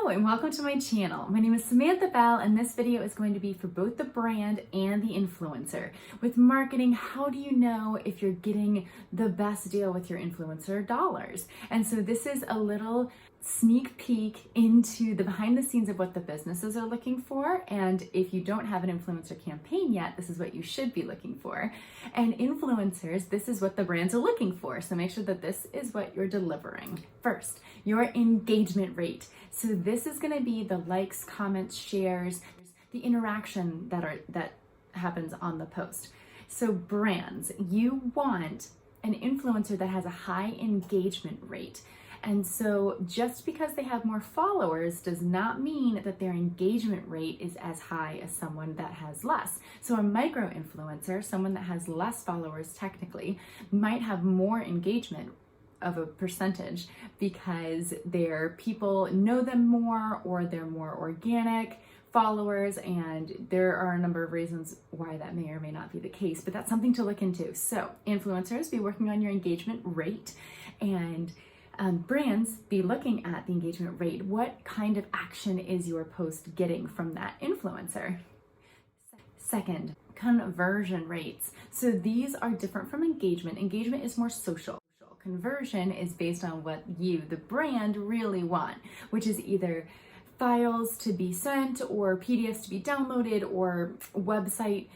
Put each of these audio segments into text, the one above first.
Hello and welcome to my channel. My name is Samantha Bell and this video is going to be for both the brand and the influencer. With marketing, how do you know if you're getting the best deal with your influencer dollars? And so this is a little sneak peek into the behind the scenes of what the businesses are looking for. And if you don't have an influencer campaign yet, this is what you should be looking for. And influencers, this is what the brands are looking for. So make sure that this is what you're delivering. First, your engagement rate. So this is going to be the likes, comments, shares, the interaction that happens on the post. So brands, you want an influencer that has a high engagement rate. And so just because they have more followers does not mean that their engagement rate is as high as someone that has less. So a micro influencer, someone that has less followers technically, might have more engagement of a percentage because their people know them more or they're more organic followers, and there are a number of reasons why that may or may not be the case, but that's something to look into. So influencers, be working on your engagement rate, and brands, be looking at the engagement rate. What kind of action is your post getting from that influencer? Second, conversion rates. So these are different from engagement. Engagement is more social. Conversion is based on what you, the brand, really want, which is either files to be sent or PDFs to be downloaded or website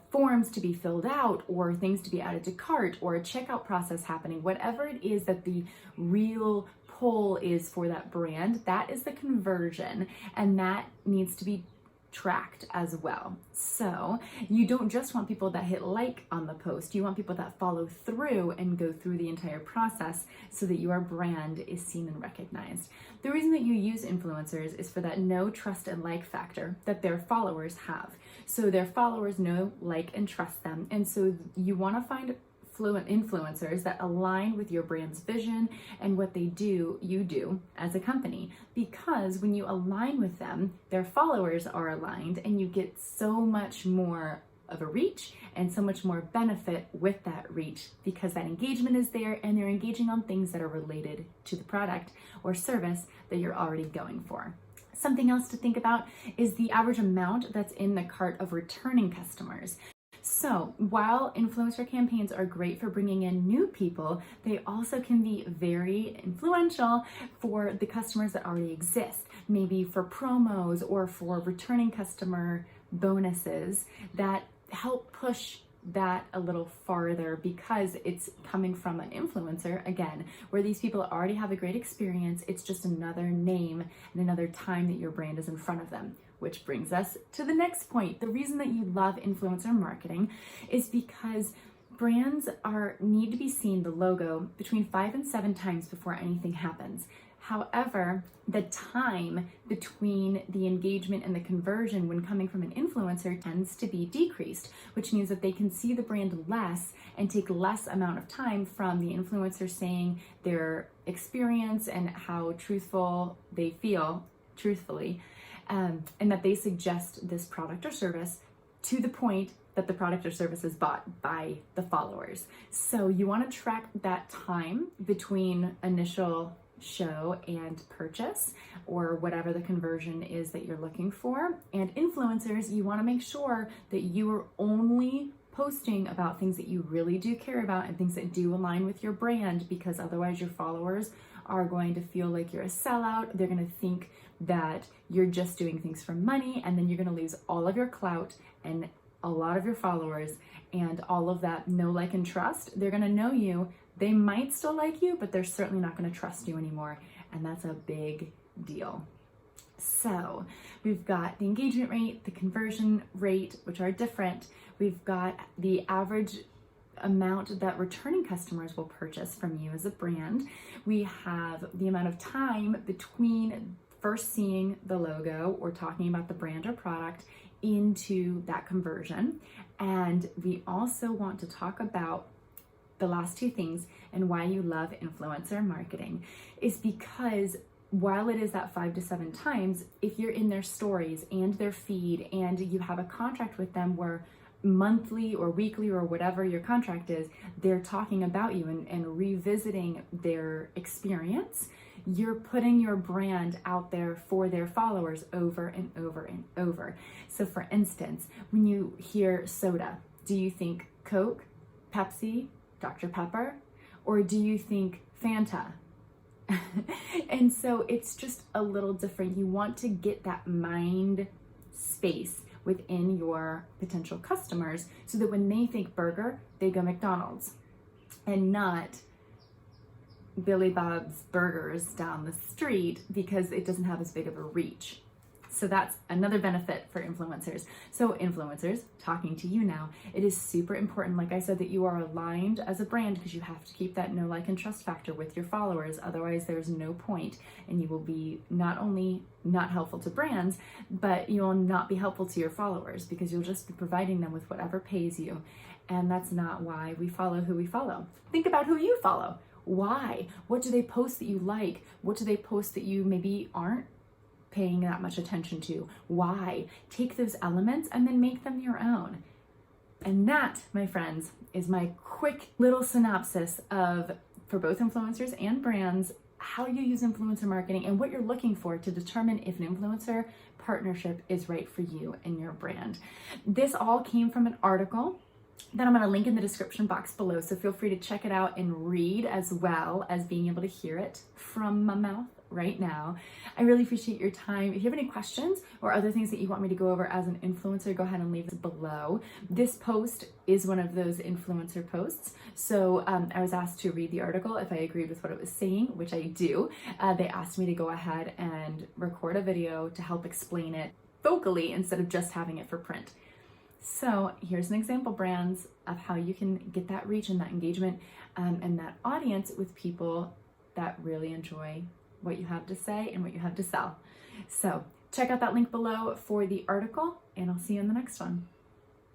forms to be filled out or things to be added to cart or a checkout process happening. Whatever it is that the real pull is for that brand, that is the conversion, and that needs to be tracked as well. So you don't just want people that hit like on the post, you want people that follow through and go through the entire process so that your brand is seen and recognized. The reason that you use influencers is for that know, trust, and like factor that their followers have. So their followers know, like, and trust them. And so you want to find fluent influencers that align with your brand's vision and what they do, you do as a company. Because when you align with them, their followers are aligned and you get so much more of a reach and so much more benefit with that reach because that engagement is there and they're engaging on things that are related to the product or service that you're already going for. Something else to think about is the average amount that's in the cart of returning customers. So while influencer campaigns are great for bringing in new people, they also can be very influential for the customers that already exist, maybe for promos or for returning customer bonuses that help push that a little farther because it's coming from an influencer, again, where these people already have a great experience. It's just another name and another time that your brand is in front of them. Which brings us to the next point. The reason that you love influencer marketing is because brands need to be seen, the logo, between 5 and 7 times before anything happens. However, the time between the engagement and the conversion when coming from an influencer tends to be decreased, which means that they can see the brand less and take less amount of time from the influencer saying their experience and how truthful they feel, truthfully, and that they suggest this product or service to the point that the product or service is bought by the followers. So you want to track that time between initial show and purchase, or whatever the conversion is that you're looking for. And influencers, you want to make sure that you are only posting about things that you really do care about and things that do align with your brand, because otherwise your followers are going to feel like you're a sellout. They're going to think that you're just doing things for money, and then you're going to lose all of your clout and a lot of your followers and all of that know, like, and trust. They're going to know you. They might still like you, but they're certainly not going to trust you anymore, and that's a big deal. So we've got the engagement rate, the conversion rate, which are different. We've got the average amount that returning customers will purchase from you as a brand. We have the amount of time between first seeing the logo or talking about the brand or product into that conversion. And we also want to talk about the last 2 things and why you love influencer marketing is because while it is that 5 to 7 times, if you're in their stories and their feed and you have a contract with them where monthly or weekly or whatever your contract is, they're talking about you and revisiting their experience, You're putting your brand out there for their followers over and over and over. So for instance, when you hear soda, do you think Coke, Pepsi, Dr. Pepper, or do you think Fanta? And so it's just a little different. You want to get that mind space within your potential customers so that when they think burger, they go McDonald's and not Billy Bob's Burgers down the street because it doesn't have as big of a reach. So that's another benefit for influencers. So influencers, talking to you now, it is super important, like I said, that you are aligned as a brand because you have to keep that know, like, and trust factor with your followers. Otherwise, there's no point, and you will be not only not helpful to brands, but you will not be helpful to your followers because you'll just be providing them with whatever pays you. And that's not why we follow who we follow. Think about who you follow. Why? What do they post that you like? What do they post that you maybe aren't paying that much attention to? Why? Take those elements and then make them your own. And that, my friends, is my quick little synopsis of, for both influencers and brands, how you use influencer marketing and what you're looking for to determine if an influencer partnership is right for you and your brand. This all came from an article that I'm going to link in the description box below, so feel free to check it out and read as well as being able to hear it from my mouth right now. I really appreciate your time. If you have any questions or other things that you want me to go over as an influencer, go ahead and leave it below. This post is one of those influencer posts. So I was asked to read the article if I agreed with what it was saying, which I do. They asked me to go ahead and record a video to help explain it vocally instead of just having it for print. So here's an example, brands, of how you can get that reach and that engagement and that audience with people that really enjoy what you have to say and what you have to sell. So check out that link below for the article, and I'll see you in the next one.